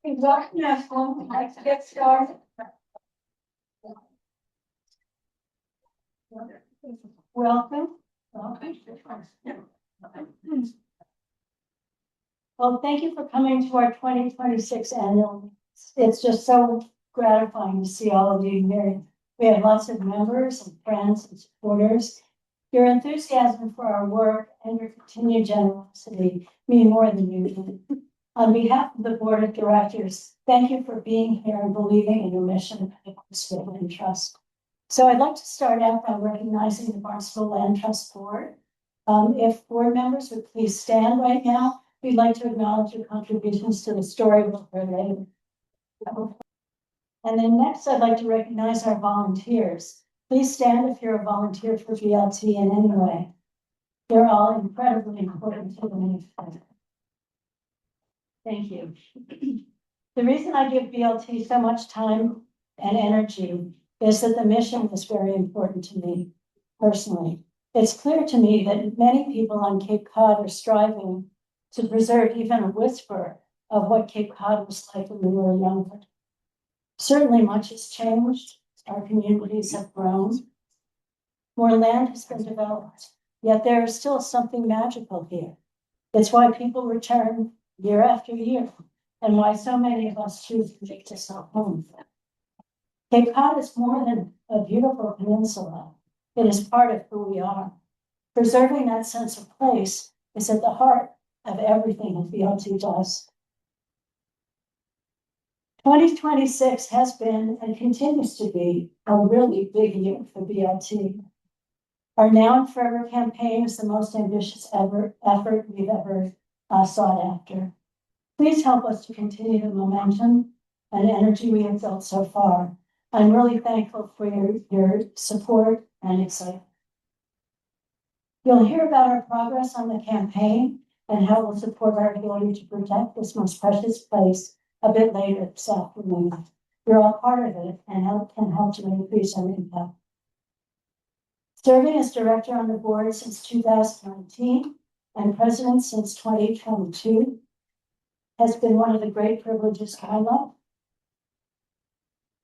Let's get started. Welcome. Well, thank you for coming to our 2026 annual. It's just so gratifying to see all of you here. We have lots of members and friends and supporters. Your enthusiasm for our work and your continued generosity mean more than usual. On behalf of the Board of Directors, thank you for being here and believing in your mission of the Barnstable Land Trust. So I'd like to start out by recognizing the Barnstable Land Trust Board. If board members would please stand right now, we'd like to acknowledge your contributions to the story we'll hear later. And then next, I'd like to recognize our volunteers. Please stand if you're a volunteer for BLT in any way. They're all incredibly important to the mission. Thank you. The reason I give BLT so much time and energy is that the mission is very important to me personally. It's clear to me that many people on Cape Cod are striving to preserve even a whisper of what Cape Cod was like when we were younger. Certainly much has changed. Our communities have grown. More land has been developed, yet there is still something magical here. It's why people return year after year, and why so many of us choose to make this our home. Cape Cod is more than a beautiful peninsula. It is part of who we are. Preserving that sense of place is at the heart of everything that BLT does. 2026 has been and continues to be a really big year for BLT. Our Now and Forever campaign is the most ambitious effort we've ever sought after. Please help us to continue the momentum and energy we have built so far. I'm really thankful for your support and excitement. You'll hear about our progress on the campaign and how we'll support our ability to protect this most precious place a bit later this afternoon. You're all part of it and can help to increase our impact. Serving as director on the board since 2019 and president since 2022 has been one of the great privileges I love.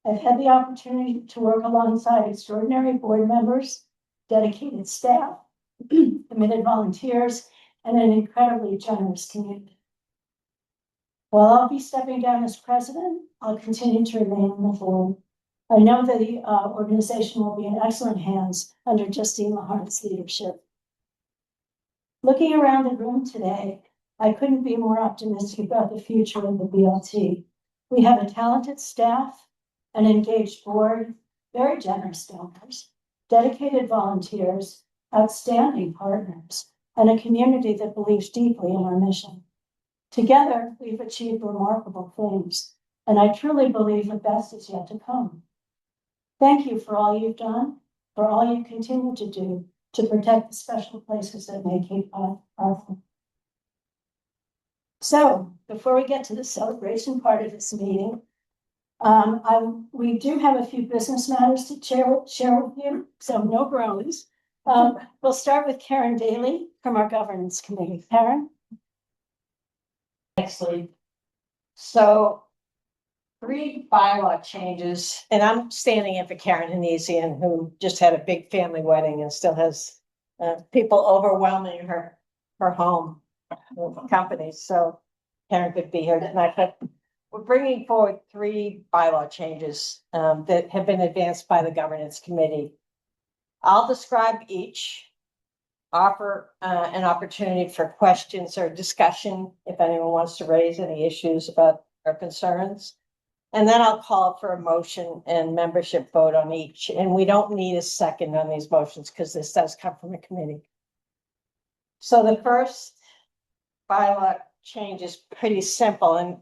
I've had the opportunity to work alongside extraordinary board members, dedicated staff, committed volunteers, and an incredibly generous community. While I'll be stepping down as president, I'll continue to remain on the board. I know that the organization will be in excellent hands under Justine Mahart's leadership. Looking around the room today, I couldn't be more optimistic about the future of the BLT. We have a talented staff, an engaged board, very generous donors, dedicated volunteers, outstanding partners, and a community that believes deeply in our mission. Together, we've achieved remarkable things, and I truly believe the best is yet to come. Thank you for all you've done, for all you continue to do to protect the special places that make Cape Cod powerful. So, before we get to the celebration part of this meeting, we do have a few business matters to share with you, so no groans. We'll start with Karen Daly from our governance committee. Karen? Actually, so 3 bylaw changes, and I'm standing in for Karen Hanesian, who just had a big family wedding and still has people overwhelming her home company. So Karen could be here tonight, but we're bringing forward 3 bylaw changes that have been advanced by the governance committee. I'll describe each, offer an opportunity for questions or discussion if anyone wants to raise any issues about our concerns. And then I'll call for a motion and membership vote on each. And we don't need a second on these motions because this does come from a committee. So the first bylaw change is pretty simple. And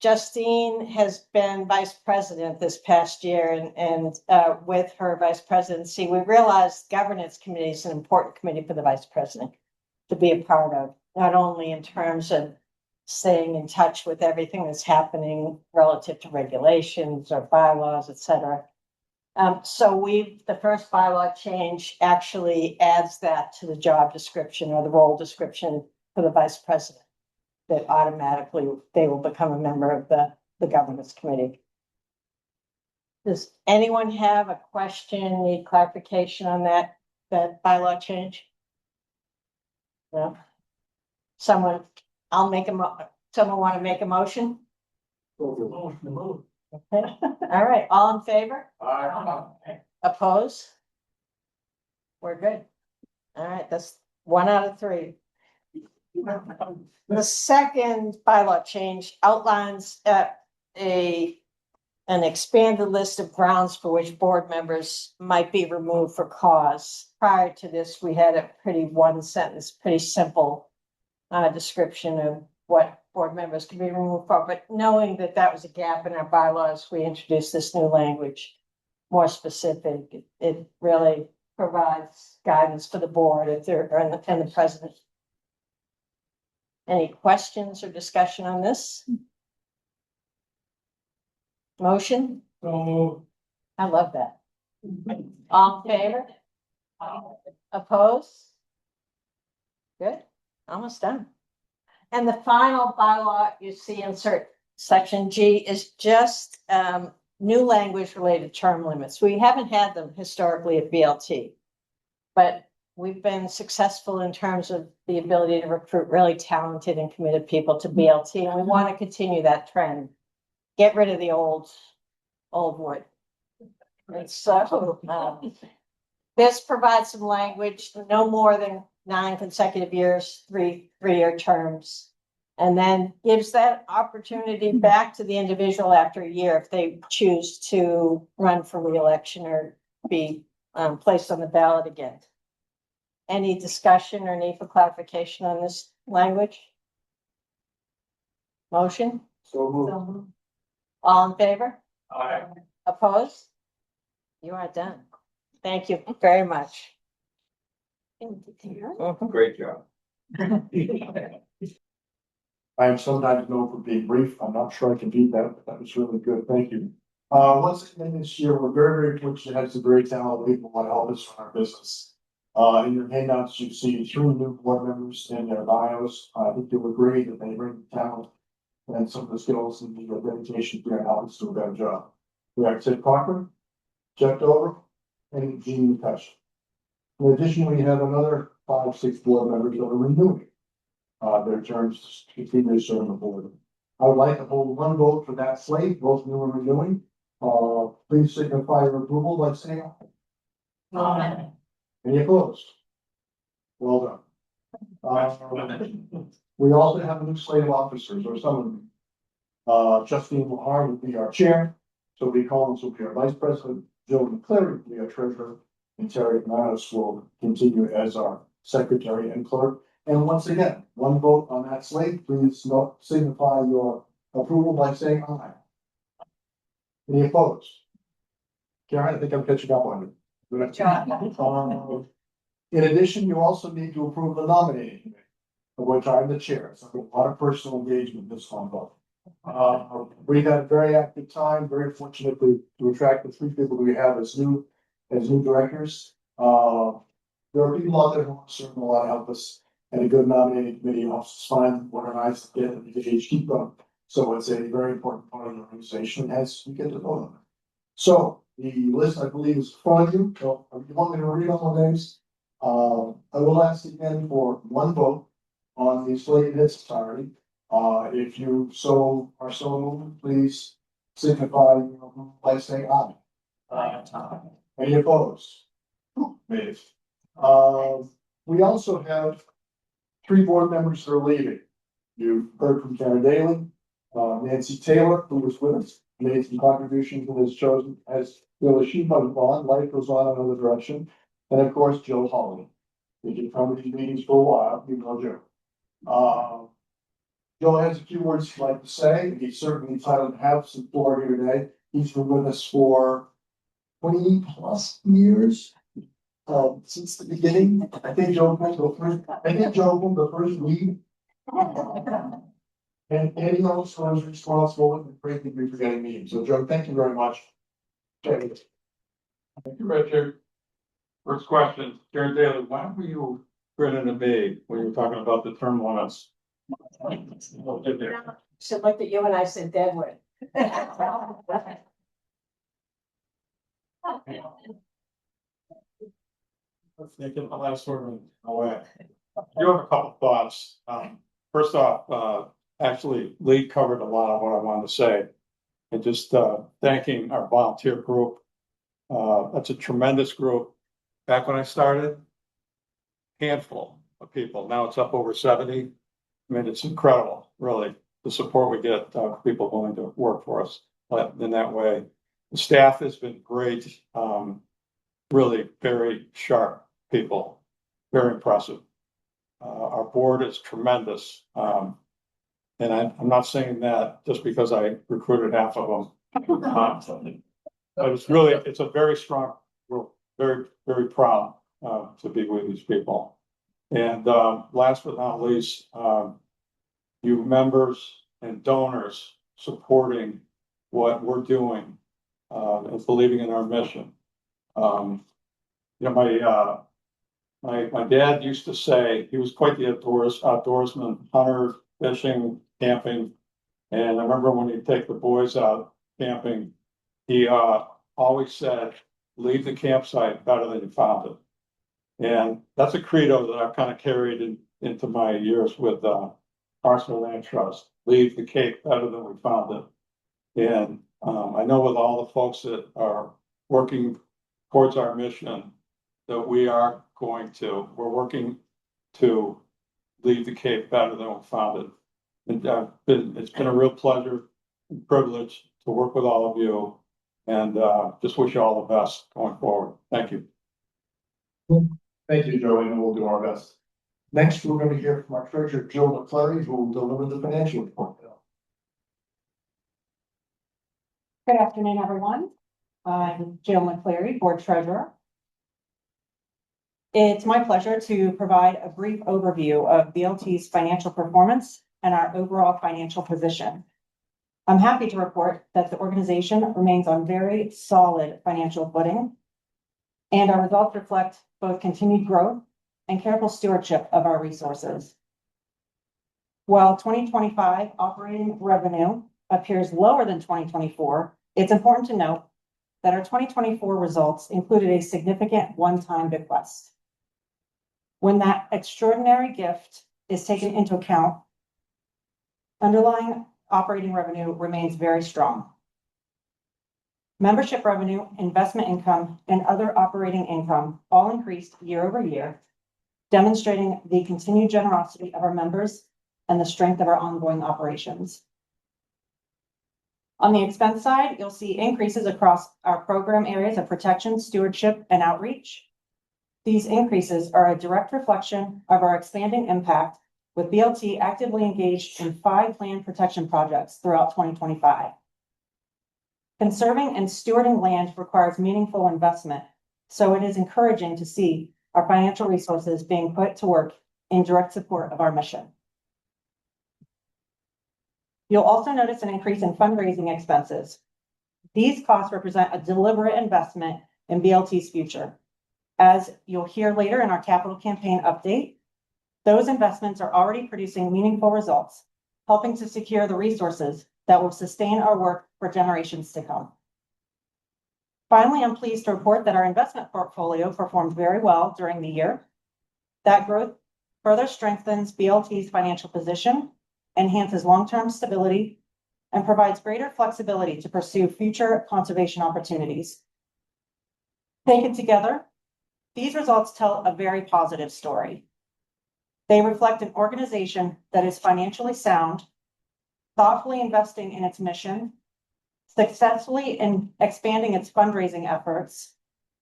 Justine has been vice president this past year, and with her vice presidency, we realized governance committee is an important committee for the vice president to be a part of, not only in terms of staying in touch with everything that's happening relative to regulations or bylaws, etc. So the first bylaw change actually adds that to the job description or the role description for the vice president, that automatically they will become a member of the the governance committee. Does anyone have a question, need clarification on that bylaw change? No? Someone, someone want to make a motion? Okay. All right, all in favor? Oppose? We're good. All right, that's 1 out of 3. The second bylaw change outlines an expanded list of grounds for which board members might be removed for cause. Prior to this, we had a pretty one sentence, pretty simple description of what board members can be removed for, but knowing that that was a gap in our bylaws, we introduced this new language, more specific. It really provides guidance for the board if they're, and the president. Any questions or discussion on this? Motion? I love that. All in favor? Oppose? Good, almost done. And the final bylaw you see insert section G is just new language related term limits. We haven't had them historically at BLT, but we've been successful in terms of the ability to recruit really talented and committed people to BLT, and we want to continue that trend. Get rid of the old wood. And so this provides some language, no more than 9 consecutive years, three-year terms, and then gives that opportunity back to the individual after a year if they choose to run for re-election or be placed on the ballot again. Any discussion or need for clarification on this language? Motion? So moved. All in favor? Aye. Opposed? You are done. Thank you very much. Mhm. Great job. I am sometimes known for being brief. I'm not sure I can beat that, but that was really good. Thank you. Once again this year, we're very fortunate to have some very talented people want to help us run our business. In your handouts, you see 3 new board members in their bios. I think you'll agree that they bring talent and some of the skills and the dedication to help us do a better job. We have Ted Parker, Jeff Dover, and Gene McCutcheon. In addition, we have another 5, 6 board members that are renewing their terms to continue to serve on the board. I would like to hold 1 vote for that slate, both new and renewing. Please signify your approval by saying aye. Aye. Any opposed? Well done. We also have a new slate of officers, or some of them. Justine Lahar will be our chair. Toby Collins will be our vice president. Joe McClary will be our treasurer. And Terry Manos will continue as our secretary and clerk. And once again, 1 vote on that slate. Please signify your approval by saying aye. Any opposed? Karen, I think I'm catching up on you. Good job. In addition, you also need to approve the nominating committee, of which I'm the chair. So a lot of personal engagement this one vote. We've had a very active time, very fortunate to attract the 3 people that we have as new directors. There are people out there who want to serve and a lot of help us, and a good nominating committee helps us find, organize, get, and keep them. So it's a very important part of the organization as we get to vote on it. So the list, I believe, is in front of you. So if you want me to read all the names, I will ask again for 1 vote on the slate in its entirety. If you are so moved, please signify by saying aye. Aye. Any opposed? Made it. We also have 3 board members that are leaving. You've heard from Karen Daly, Nancy Taylor, who was with us, made some contributions and has chosen as she moved on. Life goes on another direction, and of course Joe Hawley. He can come to these meetings for a while. You know Joe. Joe has a few words he'd like to say. He's certainly entitled to have some floor here today. He's been with us for 20+ years. Since the beginning. I think Joe pulled the first lead. And he also was responsible and greatly for getting meetings. So Joe, thank you very much. Thank you, Richard. First question, Karen Daly, why were you grinning at me when you were talking about the term limits? Should look at you and I said Deadwood. Let's get the last word away. I do have a couple thoughts. First off, actually, Lee covered a lot of what I wanted to say. And just thanking our volunteer group. That's a tremendous group. Back when I started, handful of people. Now it's up over 70. I mean, it's incredible, really, the support we get, people willing to work for us in that way. The staff has been great, really very sharp people, very impressive. Our board is tremendous. And I'm not saying that just because I recruited half of them. But it's a very strong group, very, very proud to be with these people. And last but not least, you members and donors supporting what we're doing and believing in our mission. You know, my dad used to say he was quite the outdoorsman, hunter, fishing, camping. And I remember when he'd take the boys out camping, he always said, leave the campsite better than you found it. And that's a credo that I've kind of carried into my years with Barnstable Land Trust, leave the Cape better than we found it. And I know with all the folks that are working towards our mission, that we're working to leave the Cape better than we found it. And it's been a real pleasure and privilege to work with all of you, and just wish you all the best going forward. Thank you. Thank you, Joey, and we'll do our best. Next, we're going to hear from our treasurer, Jill McClary, who will deliver the financial report. Good afternoon, everyone. I'm Jill McClary, Board Treasurer. It's my pleasure to provide a brief overview of BLT's financial performance and our overall financial position. I'm happy to report that the organization remains on very solid financial footing, and our results reflect both continued growth and careful stewardship of our resources. While 2025 operating revenue appears lower than 2024, it's important to note that our 2024 results included a significant one-time bequest. When that extraordinary gift is taken into account, underlying operating revenue remains very strong. Membership revenue, investment income, and other operating income all increased year over year, demonstrating the continued generosity of our members and the strength of our ongoing operations. On the expense side, you'll see increases across our program areas of protection, stewardship, and outreach. These increases are a direct reflection of our expanding impact, with BLT actively engaged in 5 planned protection projects throughout 2025. Conserving and stewarding land requires meaningful investment, so it is encouraging to see our financial resources being put to work in direct support of our mission. You'll also notice an increase in fundraising expenses. These costs represent a deliberate investment in BLT's future. As you'll hear later in our capital campaign update, those investments are already producing meaningful results, helping to secure the resources that will sustain our work for generations to come. Finally, I'm pleased to report that our investment portfolio performed very well during the year. That growth further strengthens BLT's financial position, enhances long-term stability, and provides greater flexibility to pursue future conservation opportunities. Taken together, these results tell a very positive story. They reflect an organization that is financially sound, thoughtfully investing in its mission, successfully in expanding its fundraising efforts,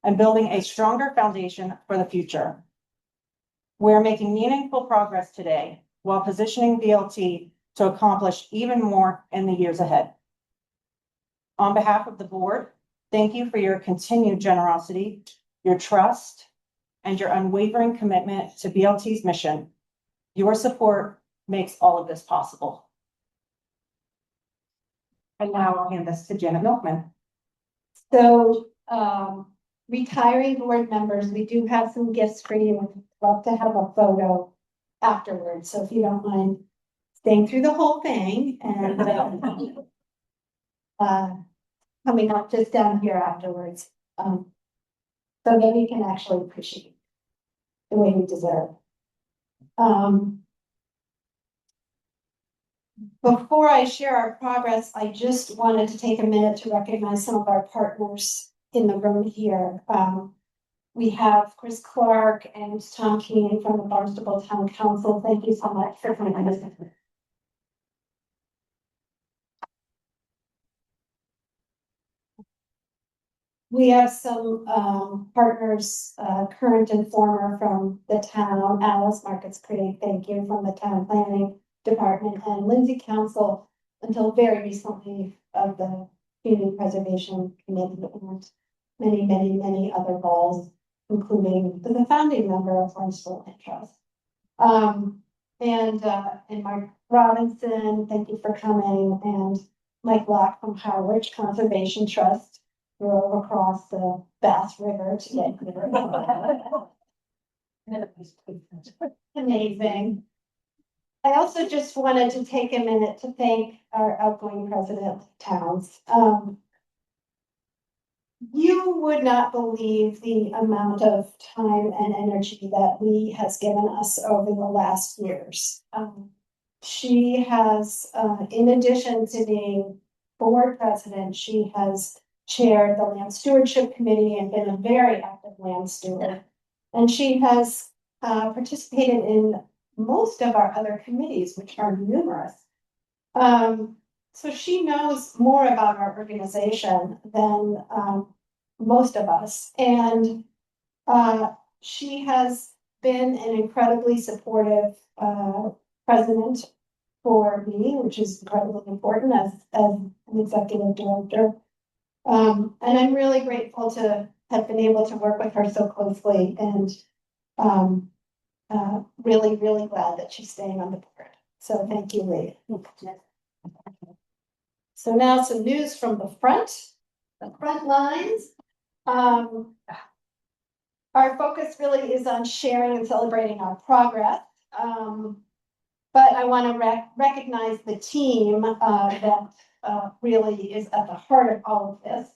and building a stronger foundation for the future. We're making meaningful progress today while positioning BLT to accomplish even more in the years ahead. On behalf of the board, thank you for your continued generosity, your trust, and your unwavering commitment to BLT's mission. Your support makes all of this possible. And now I'll hand this to Janet Milkman. So, retiring board members, we do have some gifts for you. I'd love to have a photo afterwards. So if you don't mind staying through the whole thing and coming up just down here afterwards. So that we can actually appreciate the way we deserve. Before I share our progress, I just wanted to take a minute to recognize some of our partners in the room here. We have Chris Clark and Tom Keenan from the Barnstable Town Council. Thank you so much for coming. We have some partners, current and former from the town, Alice Markets Creek, thank you, from the town planning department, and Lindsay Council until very recently of the community preservation committee, and many other roles, including the founding member of Barnstable Land Trust. And Mark Robinson, thank you for coming, and Mike Block from Howard Conservation Trust. Drove across the Bass River to get here. Amazing. I also just wanted to take a minute to thank our outgoing president of towns. You would not believe the amount of time and energy that Lee has given us over the last years. She has, in addition to being board president, she has chaired the Land Stewardship Committee and been a very active land steward. And she has participated in most of our other committees, which are numerous. So she knows more about our organization than most of us. And she has been an incredibly supportive president for me, which is incredibly important as an executive director. And I'm really grateful to have been able to work with her so closely, and really glad that she's staying on the board. So thank you, Lee. So now some news from the front lines. Our focus really is on sharing and celebrating our progress. But I want to recognize the team that really is at the heart of all of this.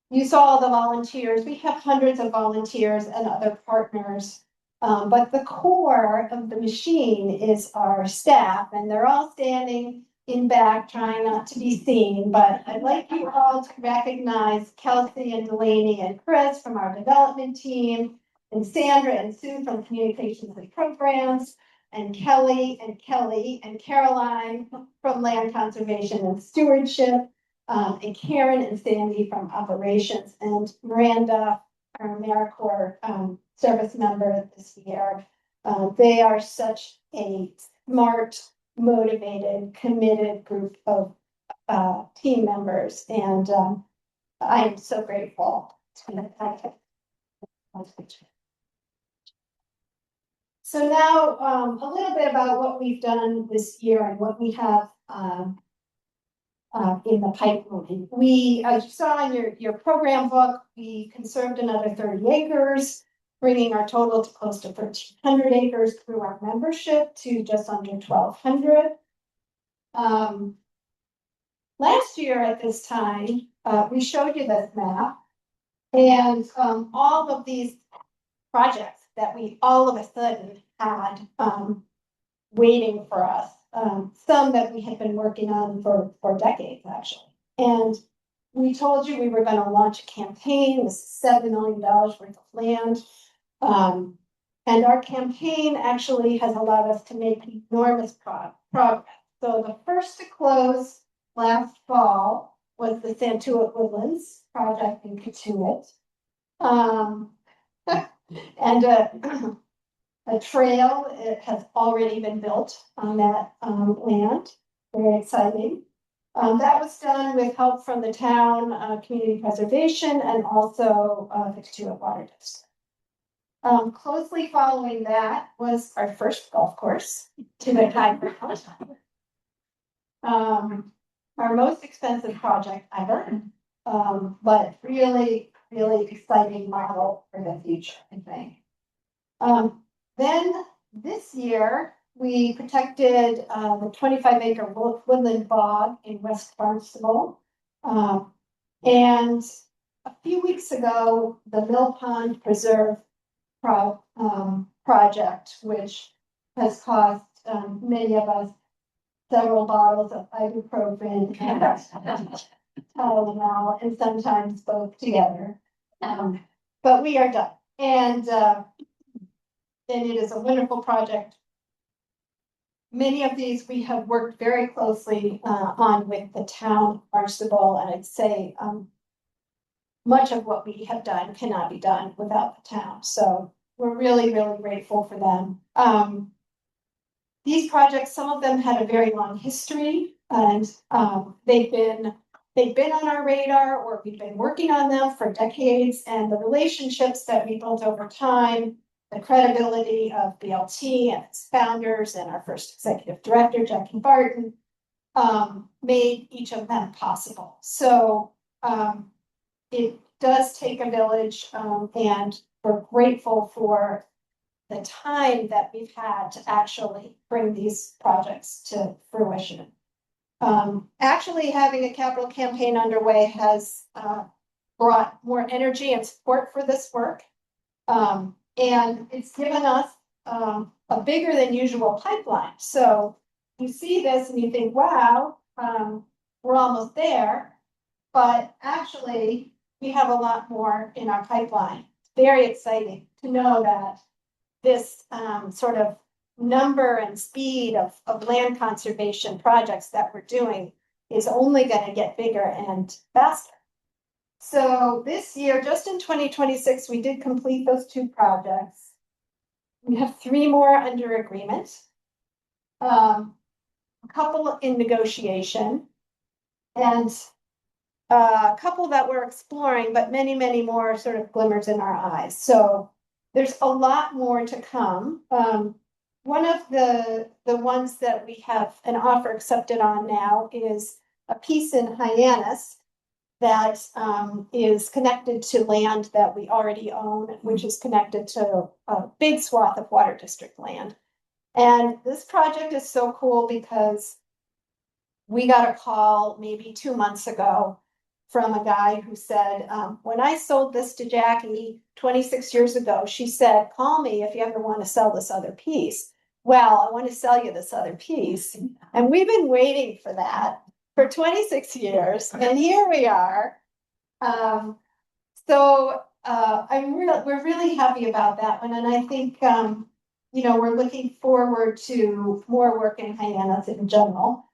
You saw the volunteers. We have hundreds of volunteers and other partners, but the core of the machine is our staff, and they're all standing in back trying not to be seen. But I'd like you all to recognize Kelsey and Delaney and Chris from our development team, and Sandra and Sue from communications and programs, and Kelly and Caroline from land conservation and stewardship, and Karen and Sandy from operations, and Miranda, our AmeriCorps service member this year. They are such a smart, motivated, committed group of team members, and I am so grateful. So now a little bit about what we've done this year and what we have in the pipeline. We, as you saw in your program book, we conserved another 30 acres, bringing our total to close to 1,300 acres through our membership to just under 1,200. Last year at this time, we showed you this map, and all of these projects that we all of a sudden had waiting for us, some that we had been working on for decades, actually. And we told you we were going to launch a campaign with $7 million worth of land. And our campaign actually has allowed us to make enormous progress. So the first to close last fall was the Santuit Woodlands project in Katuitt. And a trail, it has already been built on that land. Very exciting. That was done with help from the town, community preservation, and also the Katuitt Water District. Closely following that was our first golf course to the high ground. Our most expensive project ever, but really exciting model for the future, I think. Then this year, we protected the 25-acre woodland bog in West Barnstable. And a few weeks ago, the Mill Pond Preserve project, which has cost many of us several bottles of ibuprofen and Tylenol, and sometimes both together. But we are done, and it is a wonderful project. Many of these we have worked very closely on with the town of Barnstable, and I'd say much of what we have done cannot be done without the town. So we're really, really grateful for them. These projects, some of them had a very long history, and they've been on our radar, or we've been working on them for decades, and the relationships that we built over time, the credibility of BLT and its founders and our first executive director, Jackie Barton, made each of them possible. So it does take a village, and we're grateful for the time that we've had to actually bring these projects to fruition. Actually, having a capital campaign underway has brought more energy and support for this work. And it's given us a bigger than usual pipeline. So you see this and you think, wow, we're almost there. But actually, we have a lot more in our pipeline. It's very exciting to know that this sort of number and speed of land conservation projects that we're doing is only going to get bigger and faster. So this year, just in 2026, we did complete those 2 projects. We have 3 more under agreement, a couple in negotiation, and a couple that we're exploring, but many, many more sort of glimmers in our eyes. So there's a lot more to come. One of the ones that we have an offer accepted on now is a piece in Hyannis that is connected to land that we already own, which is connected to a big swath of water district land. And this project is so cool because we got a call maybe 2 months ago from a guy who said, when I sold this to Jackie 26 years ago, she said, call me if you ever want to sell this other piece. Well, I want to sell you this other piece. And we've been waiting for that for 26 years, and here we are. We're really happy about that one, and I think we're looking forward to more work in Hyannis in general.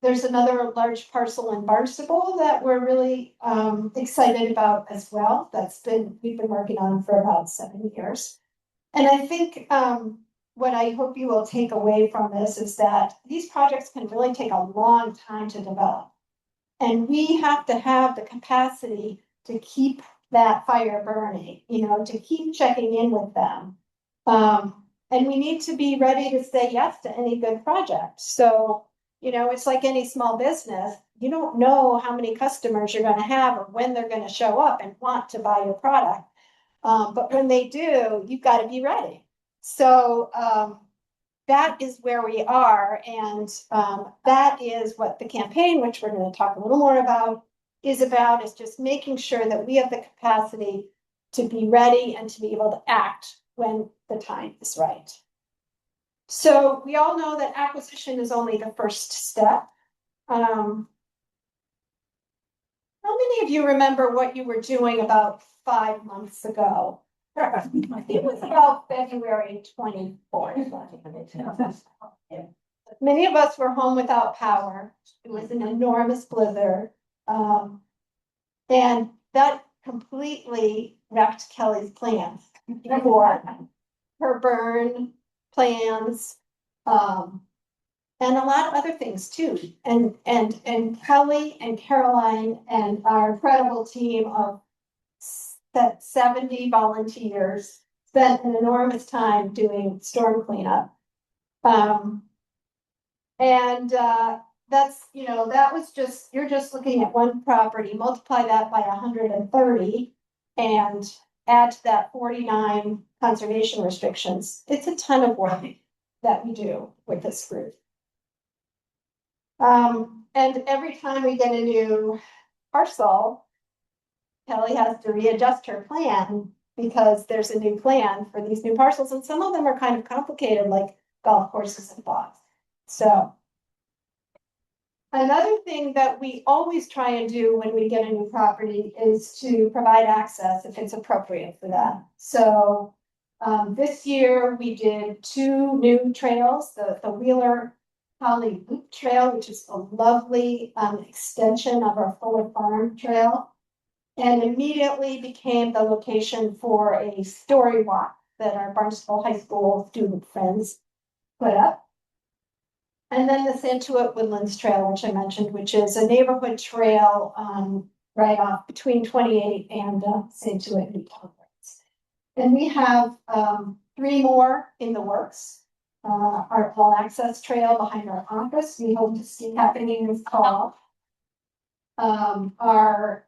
There's another large parcel in Barnstable that we're really excited about as well. We've been working on for about 7 years, and I think what I hope you will take away from this is that these projects can really take a long time to develop. And we have to have the capacity to keep that fire burning, to keep checking in with them. And we need to be ready to say yes to any good project. So, it's like any small business. You don't know how many customers you're going to have or when they're going to show up and want to buy your product. But when they do, you've got to be ready. So that is where we are, and that is what the campaign, which we're going to talk a little more about, is just making sure that we have the capacity to be ready and to be able to act when the time is right. So we all know that acquisition is only the first step. How many of you remember what you were doing about 5 months ago? It was about February 24th. Many of us were home without power. It was an enormous blizzard. And that completely wrecked Kelly's plans for her burn plans, and a lot of other things too. And Kelly and Caroline and our incredible team of 70 volunteers spent an enormous time doing storm cleanup. That was just, you're just looking at one property, multiply that by 130 and add to that 49 conservation restrictions. It's a ton of work. that we do with this group. And every time we get a new parcel, Kelly has to readjust her plan because there's a new plan for these new parcels, and some of them are kind of complicated, like golf courses and lots. So another thing that we always try and do when we get a new property is to provide access if it's appropriate for that. So this year we did 2 new trails, the Wheeler Holly Loop Trail, which is a lovely extension of our Fuller Farm Trail, and immediately became the location for a story walk that our Barnstable High School student friends put up. And then the Santuit Woodlands Trail, which I mentioned, which is a neighborhood trail right off between 28 and Santuit and Conference. And we have 3 more in the works. Our all access trail behind our office, we hope to see happening this fall. Our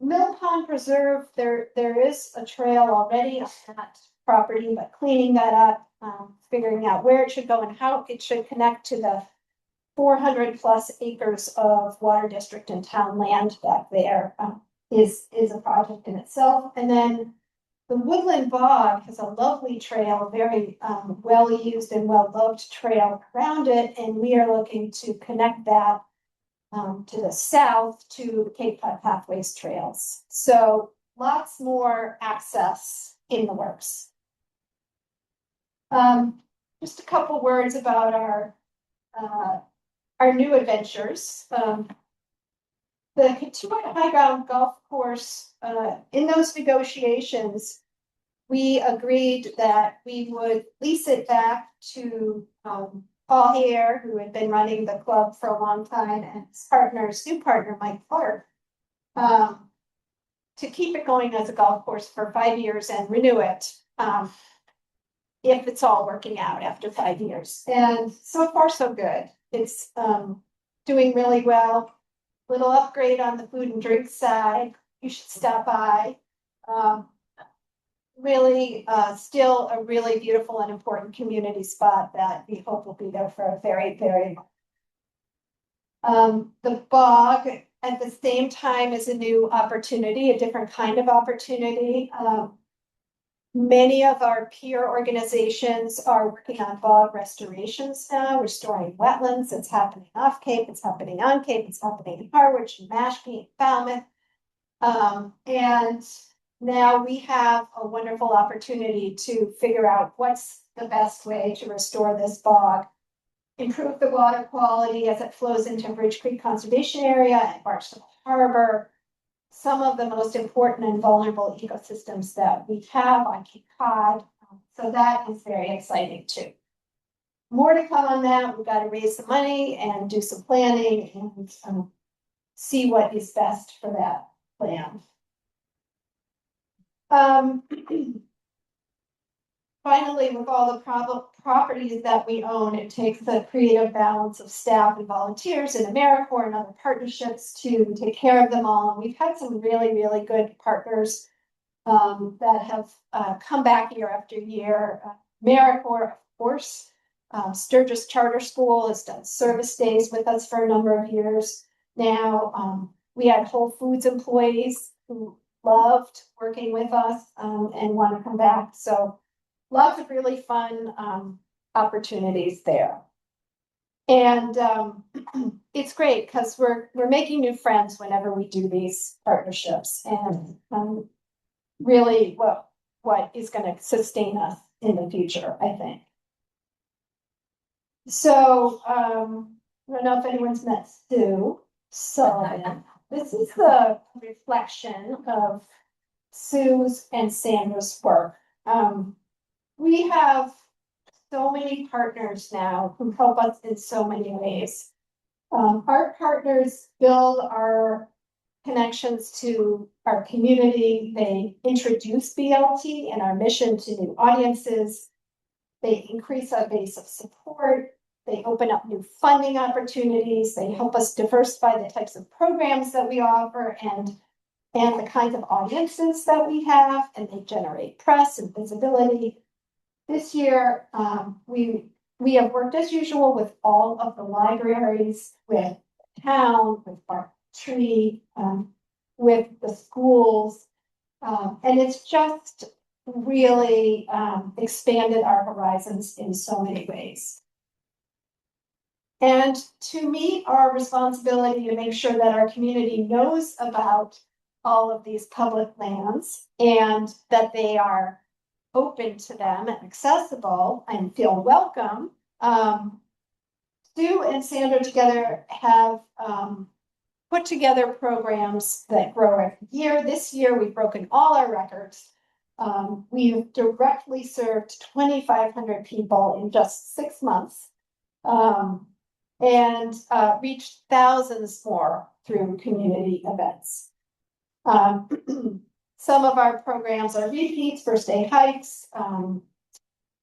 Mill Pond Preserve, there is a trail already on that property, but cleaning that up, figuring out where it should go and how it should connect to the 400+ acres of water district and town land back there is a project in itself. And then the Woodland Bog has a lovely trail, very well used and well loved trail around it, and we are looking to connect that to the south to Cape Cod Pathways Trails. So lots more access in the works. Just a couple words about our new adventures. The Katuitt High Ground Golf Course, in those negotiations, we agreed that we would lease it back to Paul Hare, who had been running the club for a long time, and his new partner, Mike Clark, to keep it going as a golf course for 5 years and renew it if it's all working out after 5 years. And so far, so good. It's doing really well. Little upgrade on the food and drink side. You should stop by. Really, still a really beautiful and important community spot that we hope will be there for a very, very long. The bog at the same time is a new opportunity, a different kind of opportunity. Many of our peer organizations are working on bog restorations now, restoring wetlands. It's happening off Cape, it's happening on Cape, it's happening in Harwich, Mashpee, Falmouth. And now we have a wonderful opportunity to figure out what's the best way to restore this bog, improve the water quality as it flows into Bridge Creek Conservation Area and Barnstable Harbor, some of the most important and vulnerable ecosystems that we have on Cape Cod. So that is very exciting too. More to come on that. We've got to raise the money and do some planning and see what is best for that plan. Finally, with all the properties that we own, it takes the creative balance of staff and volunteers and AmeriCorps and other partnerships to take care of them all. And we've had some really, really good partners that have come back year after year. AmeriCorps, of course, Sturgis Charter School has done service days with us for a number of years now. We had Whole Foods employees who loved working with us and want to come back. So lots of really fun opportunities there. And it's great because we're making new friends whenever we do these partnerships, and really what is going to sustain us in the future, I think. So I don't know if anyone's met Sue Sullivan. This is the reflection of Sue's and Sandra's work. We have so many partners now who help us in so many ways. Our partners build our connections to our community. They introduce BLT and our mission to new audiences. They increase our base of support. They open up new funding opportunities. They help us diversify the types of programs that we offer and the kinds of audiences that we have, and they generate press and visibility. This year, we we have worked as usual with all of the libraries, with town, with Bark Tree, with the schools. And it's just really expanded our horizons in so many ways. And to meet our responsibility to make sure that our community knows about all of these public lands and that they are open to them and accessible and feel welcome, Sue and Sandra together have put together programs that grow every year. This year, we've broken all our records. We've directly served 2,500 people in just 6 months. And reached thousands more through community events. Some of our programs are repeats, first day hikes,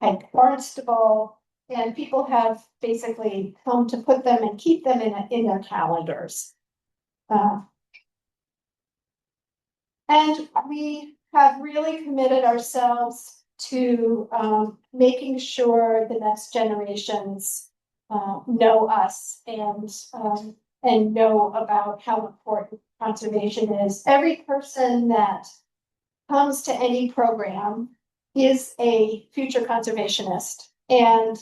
at Barnstable, and people have basically come to put them and keep them in their calendars. And we have really committed ourselves to making sure the next generations know us and know about how important conservation is. Every person that comes to any program is a future conservationist. And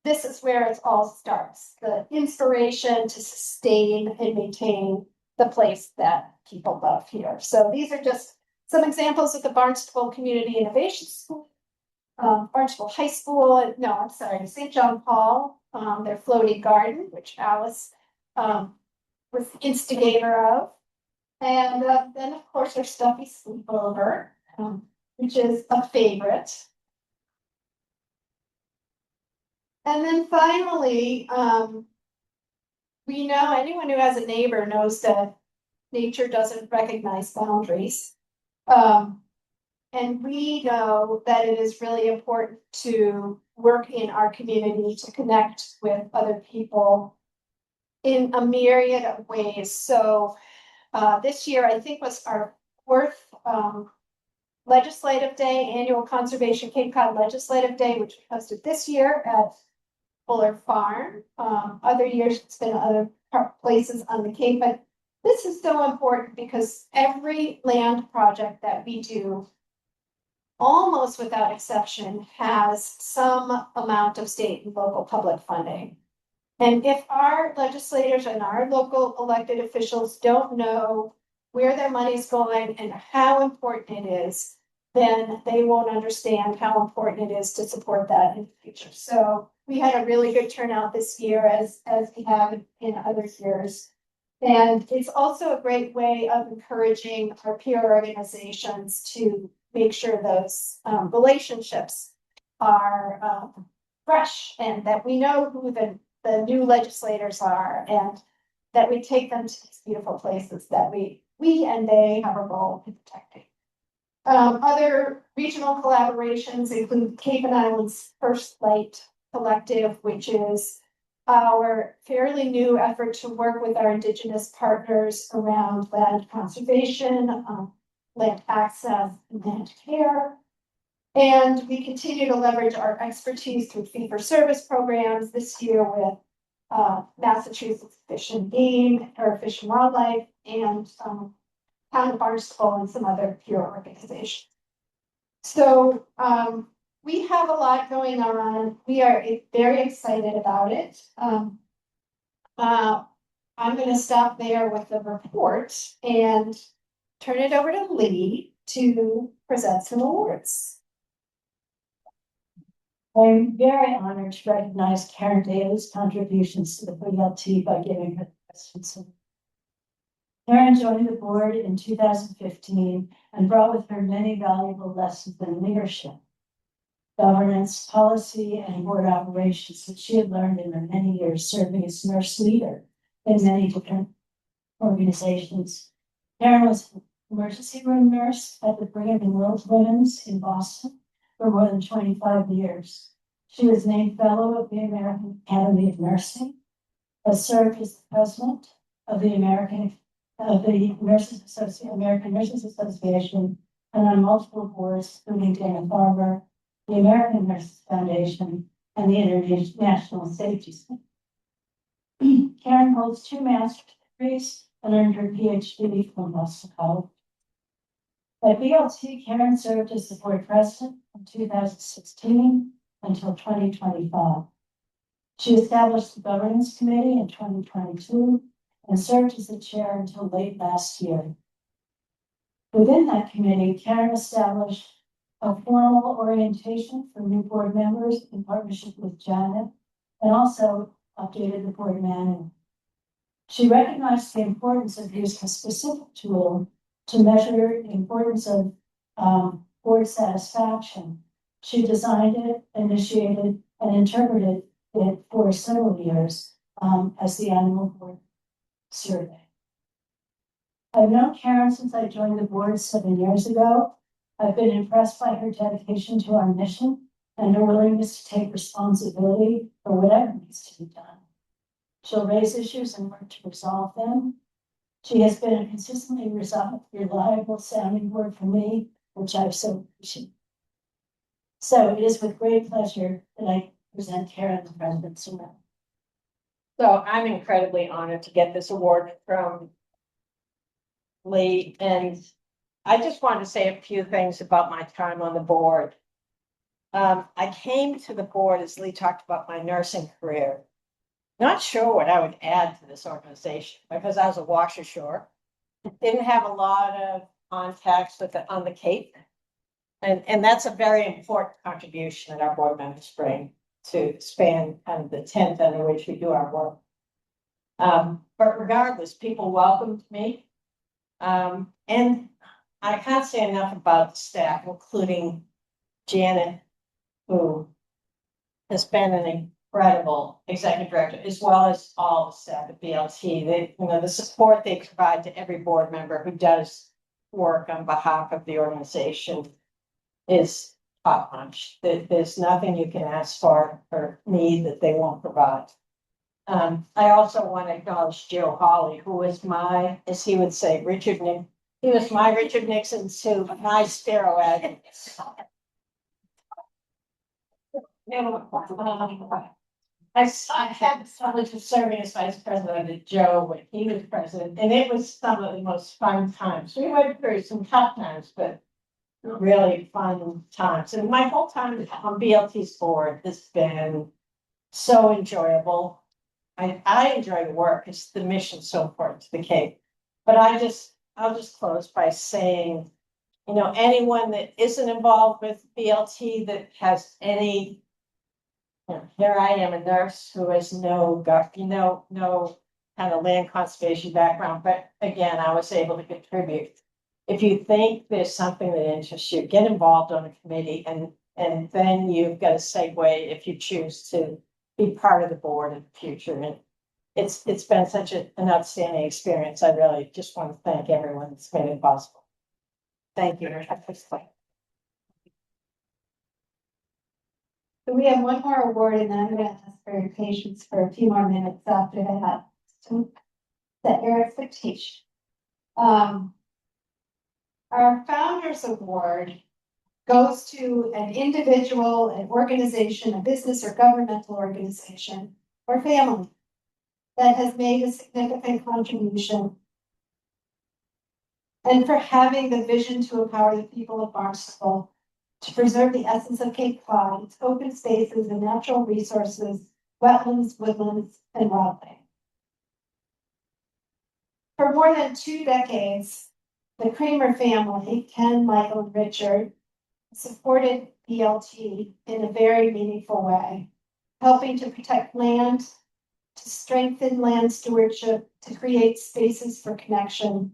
this is where it all starts, the inspiration to sustain and maintain the place that people love here. So these are just some examples of the Barnstable Community Innovation School. Barnstable High School, no, I'm sorry, St. John Paul, their floating garden, which Alice was the instigator of. And then, of course, their stuffy sleepover, which is a favorite. And then finally, we know anyone who has a neighbor knows that nature doesn't recognize boundaries. And we know that it is really important to work in our community to connect with other people in a myriad of ways. So this year, I think, was our 4th Legislative Day, annual Conservation Cape Cod Legislative Day, which we hosted this year at Fuller Farm. Other years, it's been other places on the Cape, but this is so important because every land project that we do, almost without exception, has some amount of state and local public funding. And if our legislators and our local elected officials don't know where their money's going and how important it is, then they won't understand how important it is to support that in the future. So we had a really good turnout this year, as we have in other years. And it's also a great way of encouraging our peer organizations to make sure those relationships are fresh and that we know who the new legislators are and that we take them to these beautiful places that we and they have a role in protecting. Other regional collaborations include Cape and Islands First Light Collective, which is our fairly new effort to work with our Indigenous partners around land conservation, land access, and land care. And we continue to leverage our expertise through fee-for-service programs this year with Massachusetts Fish and Game, or Fish and Wildlife, and Town of Barnstable and some other peer organizations. So we have a lot going on. We are very excited about it. I'm going to stop there with the report and turn it over to Lee to present some awards. I'm very honored to recognize Karen Daly's contributions to the VLT by giving her the President's. Karen joined the board in 2015 and brought with her many valuable lessons in leadership, governance, policy, and board operations that she had learned in her many years serving as nurse leader in many different organizations. Karen was an emergency room nurse at the Brigham and Women's Women's in Boston for more than 25 years. She was named Fellow of the American Academy of Nursing, has served as the president of the American Nurses Association, and on multiple boards, including Dana-Farber, the American Nurses Foundation, and the International Safety Center. Karen holds 2 master's degrees and earned her PhD from Boston College. At BLT, Karen served as the board president from 2016 until 2025. She established the governance committee in 2022 and served as the chair until late last year. Within that committee, Karen established a formal orientation for new board members in partnership with Janet, and also updated the board manual. She recognized the importance of using a specific tool to measure the importance of board satisfaction. She designed it, initiated, and interpreted it for several years as the annual board survey. I've known Karen since I joined the board 7 years ago. I've been impressed by her dedication to our mission and her willingness to take responsibility for whatever needs to be done. She'll raise issues and work to resolve them. She has been a consistently reliable sounding board for me, which I've so appreciated. So it is with great pleasure that I present Karen the President's Award. So I'm incredibly honored to get this award from Lee, and I just wanted to say a few things about my time on the board. I came to the board, as Lee talked about, my nursing career. Not sure what I would add to this organization because I was a wash ashore. Didn't have a lot of contacts with on the Cape. And that's a very important contribution that our board members bring to span kind of the tent under which we do our work. But regardless, people welcomed me. And I can't say enough about the staff, including Janet, who has been an incredible executive director, as well as all the staff at BLT. They, the support they provide to every board member who does work on behalf of the organization is top notch. There's nothing you can ask for or need that they won't provide. I also want to acknowledge Joe Hawley, who is my, as he would say, he was my Richard Nixon to my Sparrow Aggie. I had the privilege of serving as vice president of Joe when he was president, and it was some of the most fun times. We went through some tough times, but really fun times. And my whole time on BLT's board has been so enjoyable. I enjoy the work. It's the mission so important to the Cape. But I'll just close by saying, anyone that isn't involved with BLT that has any, here I am, a nurse who has no kind of land conservation background, but again, I was able to contribute. If you think there's something that interests you, get involved on a committee, and then you've got a segue if you choose to be part of the board in the future. And it's been such an outstanding experience. I really just want to thank everyone that's made it possible. Thank you. So we have one more award, and then I'm going to ask for your patience for a few more minutes after that to set your expectation. Our Founders Award goes to an individual, an organization, a business or governmental organization, or family that has made a significant contribution, and for having the vision to empower the people of Barnstable to preserve the essence of Cape Cod, its open spaces and natural resources, wetlands, woodlands, and wildlife. For more than 2 decades, the Kramer family, Ken, Michael, and Richard, supported BLT in a very meaningful way, helping to protect land, to strengthen land stewardship, to create spaces for connection.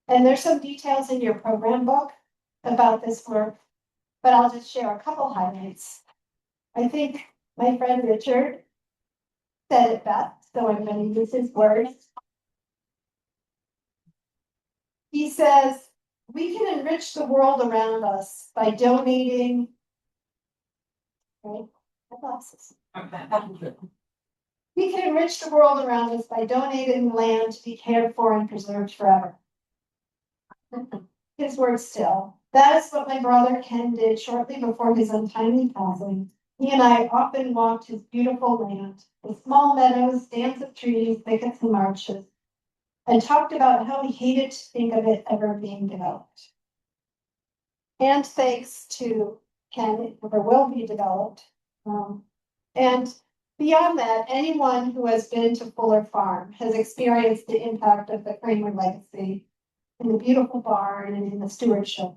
And there's some details in your program book about this work, but I'll just share a couple highlights. I think my friend Richard said it best, so I'm going to use his words. He says, we can enrich the world around us by donating. Right? My glasses. We can enrich the world around us by donating land to be cared for and preserved forever. His words still. That is what my brother Ken did shortly before his untimely passing He and I often walked his beautiful land, with small meadows, dams of trees, thickets and marshes, and talked about how he hated to think of it ever being developed. And thanks to Ken, it never will be developed. And beyond that, anyone who has been to Fuller Farm has experienced the impact of the Kramer legacy in the beautiful barn and in the stewardship.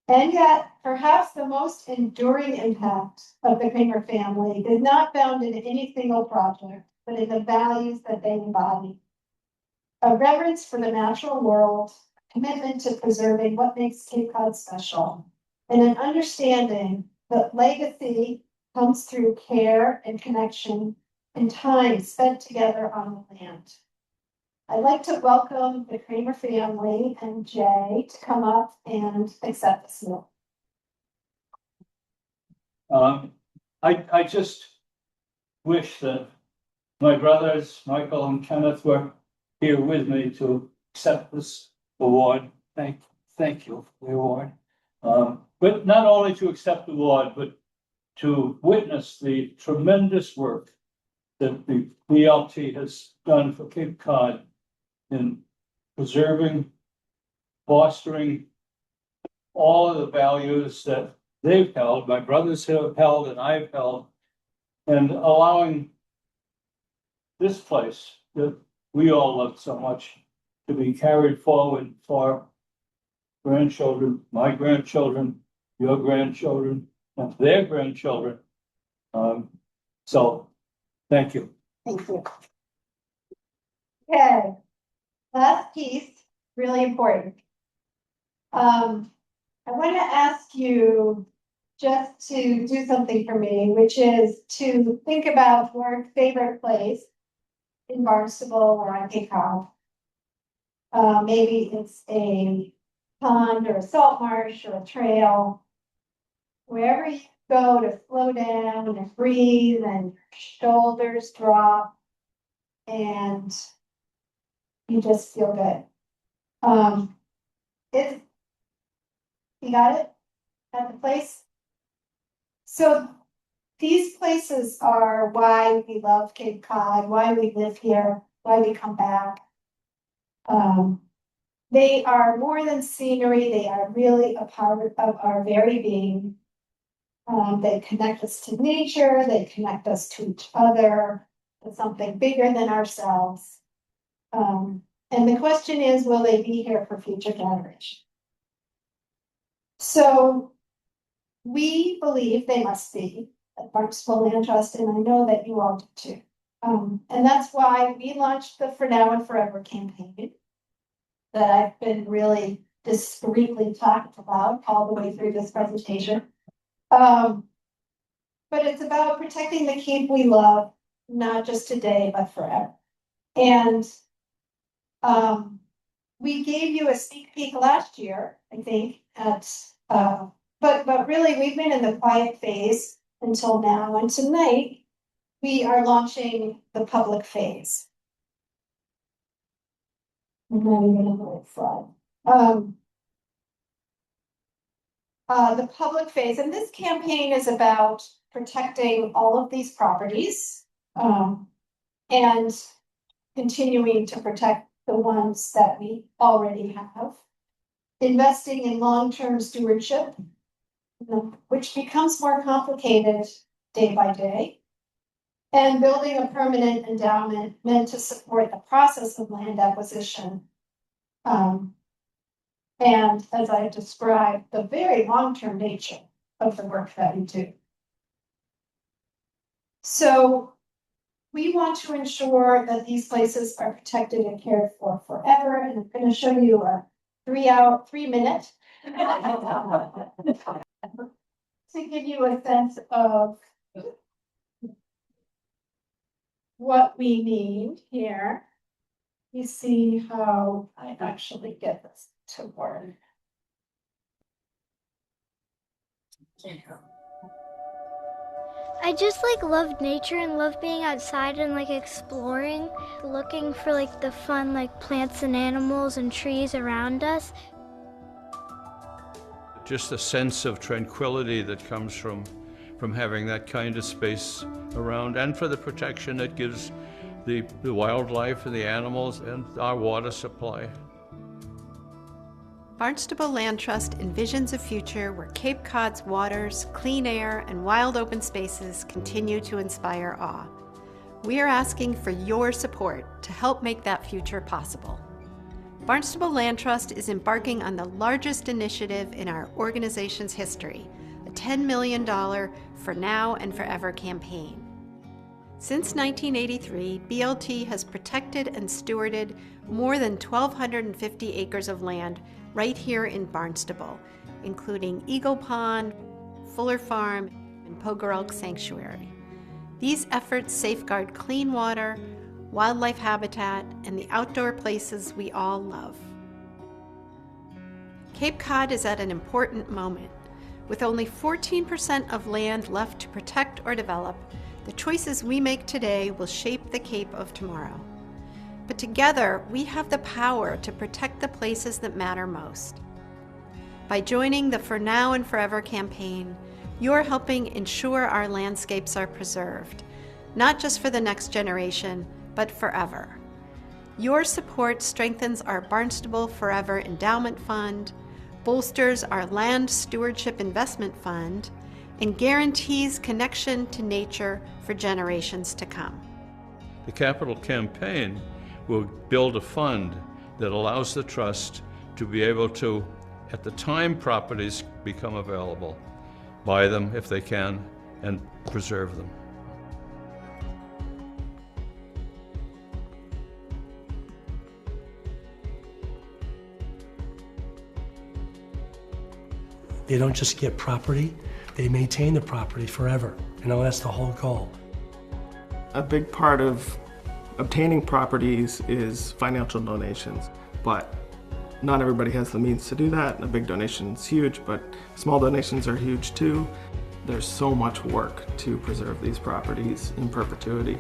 And yet, perhaps the most enduring impact of the Kramer family is not found in any single project, but in the values that they embody. A reverence for the natural world, commitment to preserving what makes Cape Cod special, and an understanding that legacy comes through care and connection and time spent together on the land. I'd like to welcome the Kramer family and Jay to come up and accept the seal. I just wish that my brothers, Michael and Kenneth, were here with me to accept this award. Thank you for the award. But not only to accept the award, but to witness the tremendous work that the BLT has done for Cape Cod in preserving, fostering all of the values that they've held, my brothers have held, and I've held, and allowing this place that we all love so much to be carried forward for grandchildren, my grandchildren, your grandchildren, and their grandchildren. So, thank you. Thank you. Okay, last piece, really important. I want to ask you just to do something for me, which is to think about your favorite place in Barnstable or on Cape Cod. Maybe it's a pond or a salt marsh or a trail. Wherever you go to slow down and breathe and your shoulders drop and you just feel good. You got it at the place? So these places are why we love Cape Cod, why we live here, why we come back. They are more than scenery, they are really a part of our very being. They connect us to nature, they connect us to each other, to something bigger than ourselves. And the question is, will they be here for future generations? So we believe they must be at Barnstable Land Trust, and I know that you all do too. And that's why we launched the For Now and Forever campaign that I've been really discreetly talking about all the way through this presentation. But it's about protecting the Cape we love, not just today, but forever. And we gave you a sneak peek last year, I think, at but really we've been in the quiet phase until now, and tonight we are launching the public phase. I'm not even on the right slide. The public phase, and this campaign is about protecting all of these properties and continuing to protect the ones that we already have, investing in long-term stewardship, which becomes more complicated day by day, and building a permanent endowment meant to support the process of land acquisition. And as I described, the very long-term nature of the work that we do. So we want to ensure that these places are protected and cared for forever. And I'm going to show you a 3 minute to give you a sense of what we need here. You see how I actually get this to work. I just loved nature and loved being outside and exploring, looking for the fun plants and animals and trees around us. Just the sense of tranquility that comes from from having that kind of space around, and for the protection it gives the wildlife and the animals and our water supply. Barnstable Land Trust envisions a future where Cape Cod's waters, clean air, and wild open spaces continue to inspire awe. We are asking for your support to help make that future possible. Barnstable Land Trust is embarking on the largest initiative in our organization's history, a $10 million For Now and Forever campaign. Since 1983, BLT has protected and stewarded more than 1,250 acres of land right here in Barnstable, including Eagle Pond, Fuller Farm, and Pogerelk Sanctuary. These efforts safeguard clean water, wildlife habitat, and the outdoor places we all love. Cape Cod is at an important moment. With only 14% of land left to protect or develop, the choices we make today will shape the Cape of tomorrow. But together, we have the power to protect the places that matter most. By joining the For Now and Forever campaign, you're helping ensure our landscapes are preserved, not just for the next generation, but forever. Your support strengthens our Barnstable Forever Endowment Fund, bolsters our Land Stewardship Investment Fund, and guarantees connection to nature for generations to come. The capital campaign will build a fund that allows the trust to be able to, at the time properties become available, buy them if they can and preserve them. They don't just get property, they maintain the property forever. That's the whole goal. A big part of obtaining properties is financial donations, but not everybody has the means to do that. A big donation is huge, but small donations are huge too. There's so much work to preserve these properties in perpetuity.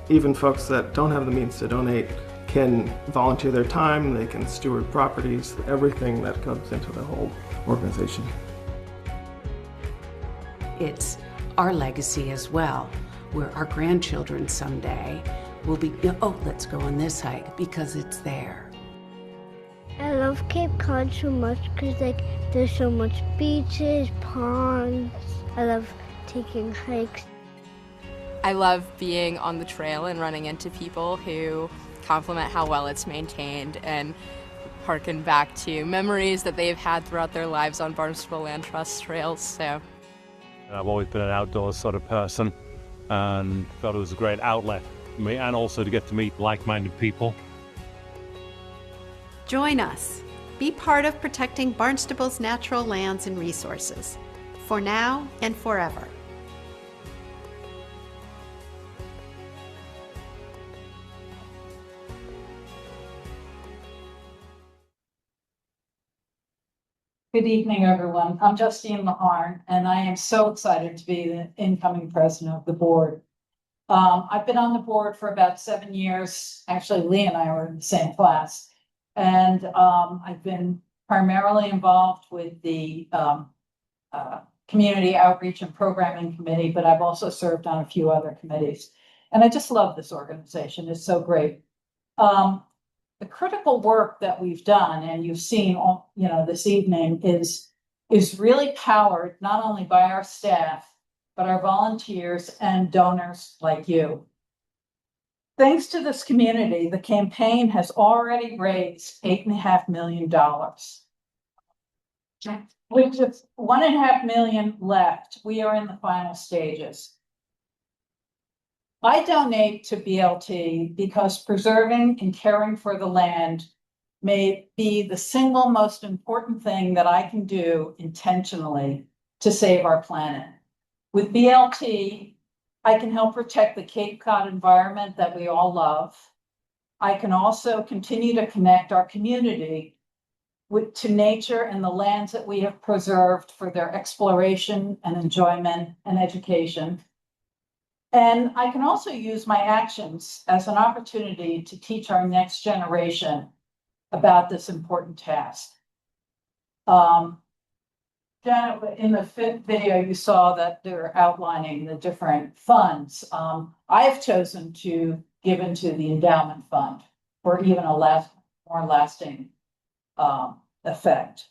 Even folks that don't have the means to donate can volunteer their time, they can steward properties, everything that comes into the whole organization. It's our legacy as well, where our grandchildren someday will be, oh, let's go on this hike because it's there. I love Cape Cod so much because there's so much beaches, ponds. I love taking hikes. I love being on the trail and running into people who compliment how well it's maintained and harken back to memories that they've had throughout their lives on Barnstable Land Trust trails. So I've always been an outdoors sort of person and felt it was a great outlet for me, and also to get to meet like-minded people. Join us. Be part of protecting Barnstable's natural lands and resources, for now and forever. Good evening, everyone. I'm Justine Maharn, and I am so excited to be the incoming president of the board. I've been on the board for about 7 years. Actually, Lee and I were in the same class. And I've been primarily involved with the Community Outreach and Programming Committee, but I've also served on a few other committees. And I just love this organization. It's so great. The critical work that we've done, and you've seen all, this evening, is really powered not only by our staff, but our volunteers and donors like you. Thanks to this community, the campaign has already raised $8.5 million. With just $1.5 million left, we are in the final stages. I donate to BLT because preserving and caring for the land may be the single most important thing that I can do intentionally to save our planet. With BLT, I can help protect the Cape Cod environment that we all love. I can also continue to connect our community to nature and the lands that we have preserved for their exploration and enjoyment and education. And I can also use my actions as an opportunity to teach our next generation about this important task. Janet, in the video, you saw that they're outlining the different funds. I've chosen to give into the endowment fund for even a more lasting effect.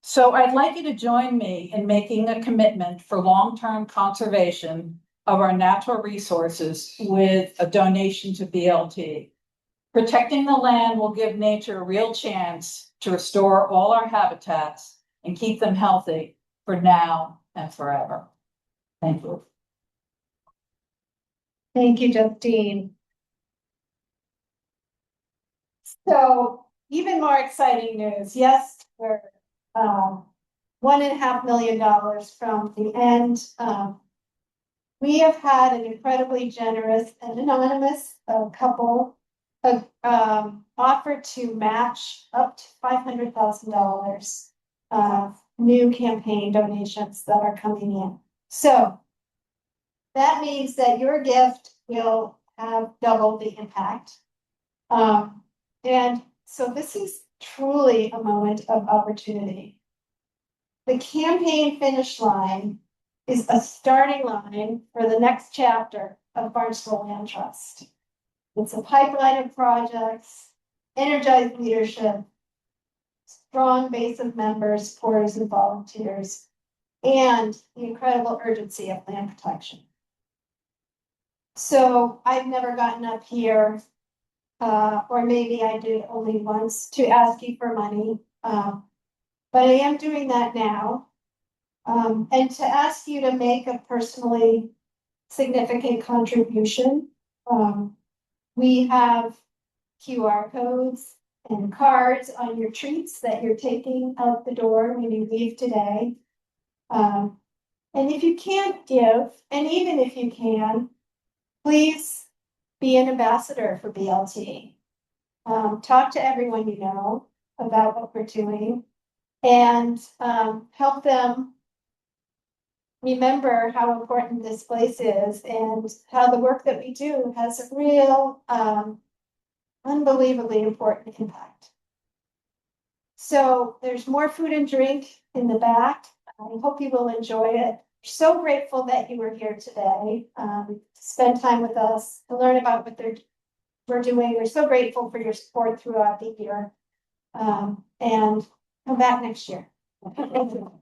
So I'd like you to join me in making a commitment for long-term conservation of our natural resources with a donation to BLT. Protecting the land will give nature a real chance to restore all our habitats and keep them healthy for now and forever. Thank you. Thank you, Justine. So even more exciting news. Yes, we're $1.5 million from the end. We have had an incredibly generous and anonymous couple offered to match up to $500,000 of new campaign donations that are coming in. So that means that your gift will have double the impact. And so this is truly a moment of opportunity. The campaign finish line is a starting line for the next chapter of Barnstable Land Trust. It's a pipeline of projects, energized leadership, strong base of members, supporters, and volunteers, and the incredible urgency of land protection. So I've never gotten up here, or maybe I did only once, to ask you for money, but I am doing that now. And to ask you to make a personally significant contribution. We have QR codes and cards on your treats that you're taking out the door when you leave today. And if you can't give, and even if you can, please be an ambassador for BLT. Talk to everyone you know about what we're doing and help them remember how important this place is and how the work that we do has a real, unbelievably important impact. So there's more food and drink in the back. I hope you will enjoy it. So grateful that you were here today to spend time with us, to learn about what we're doing. We're so grateful for your support throughout the year. And come back next year. Thank you.